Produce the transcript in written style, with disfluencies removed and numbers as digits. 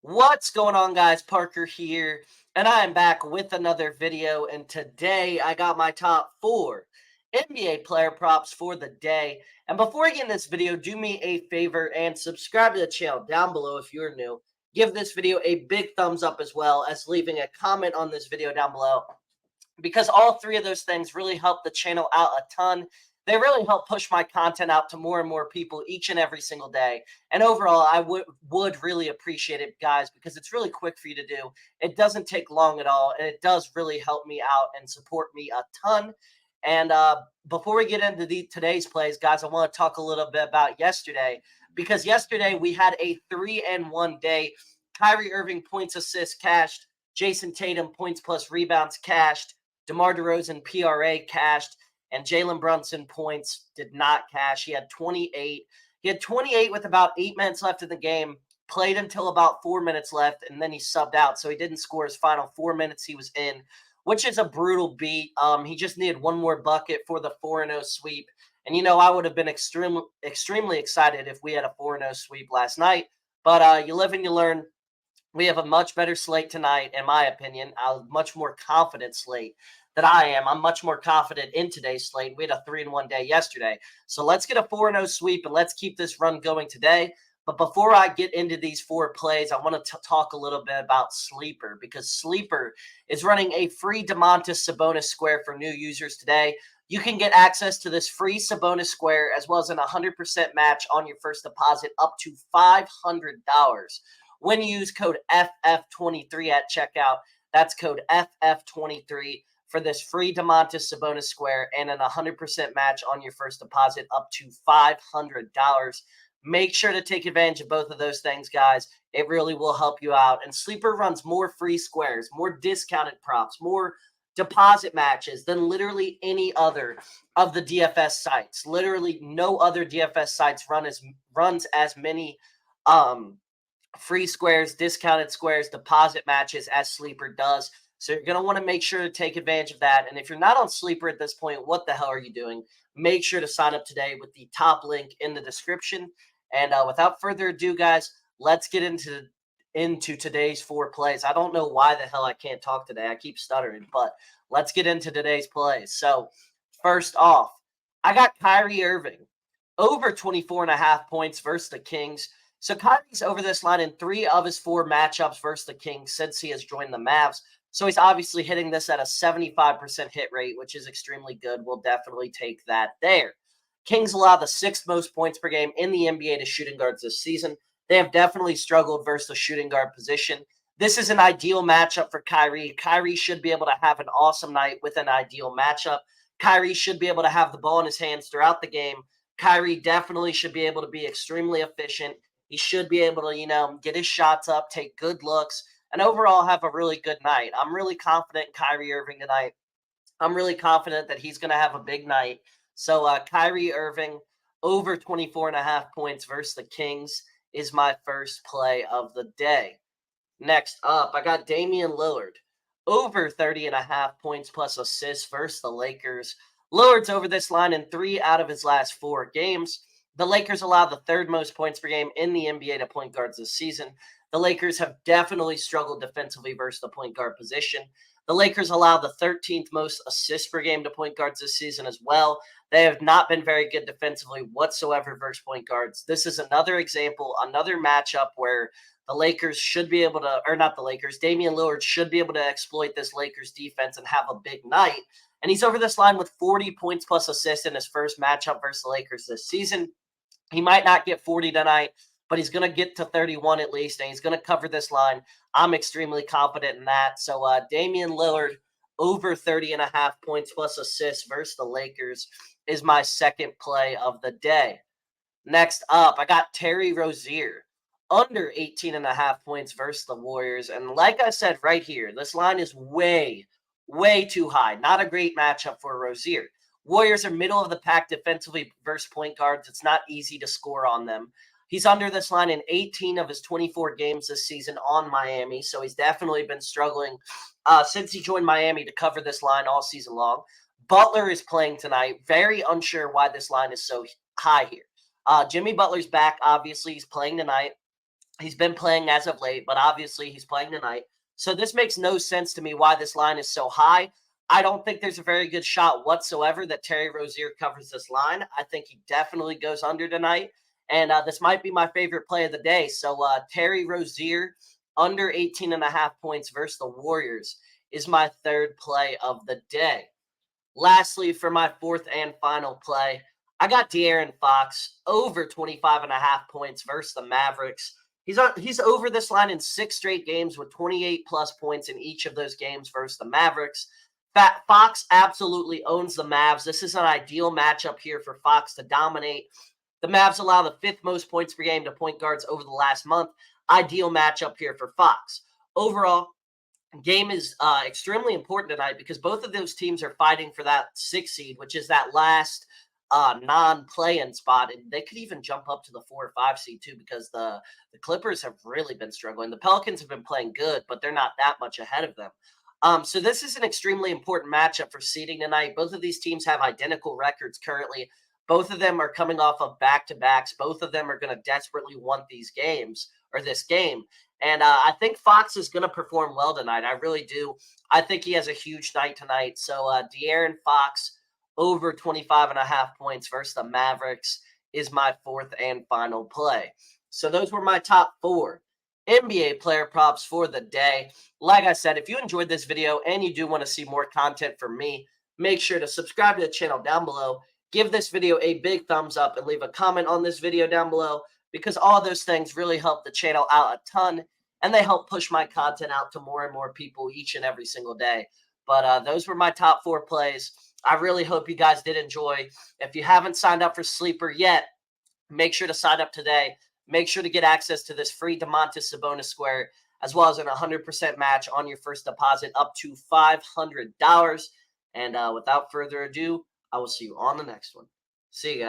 What's going on, guys? Parker here, and I am back with another video. And today I got my top four NBA player props for the day. And before I get in this video, do me a favor and subscribe to the channel down below if you're new. Give this video a big thumbs up as well as leaving a comment on this video down below because all three of those things really help the channel out a ton. They really help push my content out to more and more people each and every single day. And overall, I would really appreciate it, guys, because it's really quick for you to do. It doesn't take long at all, and it does really help me out and support me a ton. And before we get into today's plays, guys, I want to talk a little bit about yesterday because yesterday we had a 3-1 day. Kyrie Irving points, assists cashed. Jason Tatum points plus rebounds cashed. DeMar DeRozan PRA cashed, and Jalen Brunson points did not cash. He had 28. He had 28 with about 8 minutes left in the game, played until about 4 minutes left, and then he subbed out. So he didn't score his final 4 minutes he was in, which is a brutal beat. He just needed one more bucket for the 4-0 sweep. And, I would have been extremely excited if we had a 4-0 sweep last night. But you live and you learn. We have a much better slate tonight, in my opinion. A much more confident slate that I am. I'm much more confident in today's slate. We had a 3-1 day yesterday. So let's get a 4-0 sweep and let's keep this run going today. But before I get into these four plays, I want to talk a little bit about Sleeper because Sleeper is running a free Domantas Sabonis square for new users today. You can get access to this free Sabonis square as well as an 100% match on your first deposit up to $500 when you use code FF23 at checkout. That's code FF23 for this free Domantas Sabonis square and an 100% match on your first deposit up to $500. Make sure to take advantage of both of those things, guys. It really will help you out. And Sleeper runs more free squares, more discounted props, more deposit matches than literally any other of the DFS sites. Literally no other DFS sites runs as many free squares, discounted squares, deposit matches as Sleeper does. So you're going to want to make sure to take advantage of that. And if you're not on Sleeper at this point, what the hell are you doing? Make sure to sign up today with the top link in the description. And without further ado, guys, let's get into today's four plays. I don't know why the hell I can't talk today. I keep stuttering, but let's get into today's plays. So first off, I got Kyrie Irving over 24.5 points versus the Kings. So Kyrie's over this line in 3 of his 4 matchups versus the Kings since he has joined the Mavs. So he's obviously hitting this at a 75% hit rate, which is extremely good. We'll definitely take that there. Kings allow the 6th most points per game in the NBA to shooting guards this season. They have definitely struggled versus the shooting guard position. This is an ideal matchup for Kyrie. Kyrie should be able to have an awesome night with an ideal matchup. Kyrie should be able to have the ball in his hands throughout the game. Kyrie definitely should be able to be extremely efficient. He should be able to, get his shots up, take good looks, and overall have a really good night. I'm really confident in Kyrie Irving tonight. I'm really confident that he's going to have a big night. So Kyrie Irving over 24.5 points versus the Kings is my first play of the day. Next up, I got Damian Lillard over 30.5 points plus assists versus the Lakers. Lillard's over this line in 3 out of his last 4 games. The Lakers allow the 3rd most points per game in the NBA to point guards this season. The Lakers have definitely struggled defensively versus the point guard position. The Lakers allow the 13th most assists per game to point guards this season as well. They have not been very good defensively whatsoever versus point guards. This is another example, another matchup where the Lakers should be able to, or not the Lakers, Damian Lillard should be able to exploit this Lakers defense and have a big night. And he's over this line with 40 points plus assists in his first matchup versus the Lakers this season. He might not get 40 tonight, but he's going to get to 31 at least, and he's going to cover this line. I'm extremely confident in that. So Damian Lillard over 30.5 points plus assists versus the Lakers is my second play of the day. Next up, I got Terry Rozier under 18.5 points versus the Warriors. And like I said right here, this line is way, way too high. Not a great matchup for Rozier. Warriors are middle of the pack defensively versus point guards. It's not easy to score on them. He's under this line in 18 of his 24 games this season on Miami, so he's definitely been struggling since he joined Miami to cover this line all season long. Butler is playing tonight. Very unsure why this line is so high here. Jimmy Butler's back, obviously. He's playing tonight. He's been playing as of late, but obviously he's playing tonight. So this makes no sense to me why this line is so high. I don't think there's a very good shot whatsoever that Terry Rozier covers this line. I think he definitely goes under tonight. And this might be my favorite play of the day. So Terry Rozier under 18.5 points versus the Warriors is my third play of the day. Lastly, for my fourth and final play, I got De'Aaron Fox over 25.5 points versus the Mavericks. He's over this line in 6 straight games with 28 plus points in each of those games versus the Mavericks. Fox absolutely owns the Mavs. This is an ideal matchup here for Fox to dominate. The Mavs allow the fifth most points per game to point guards over the last month. Ideal matchup here for Fox. Overall, game is extremely important tonight because both of those teams are fighting for that 6 seed, which is that last non-play-in spot, and they could even jump up to the 4 or 5 seed too because the Clippers have really been struggling. The Pelicans have been playing good, but they're not that much ahead of them. So this is an extremely important matchup for seeding tonight. Both of these teams have identical records currently. Both of them are coming off of back-to-backs. Both of them are going to desperately want these games or this game. And I think Fox is going to perform well tonight. I really do. I think he has a huge night tonight. So De'Aaron Fox over 25.5 points versus the Mavericks is my fourth and final play. So those were my top 4 NBA player props for the day. Like I said, if you enjoyed this video and you do want to see more content from me, make sure to subscribe to the channel down below. Give this video a big thumbs up and leave a comment on this video down below because all those things really help the channel out a ton and they help push my content out to more and more people each and every single day. But those were my top 4 plays. I really hope you guys did enjoy. If you haven't signed up for Sleeper yet, make sure to sign up today. Make sure to get access to this free Domantas Sabonis Square, as well as an 100% match on your first deposit up to $500. And without further ado, I will see you on the next one. See you guys.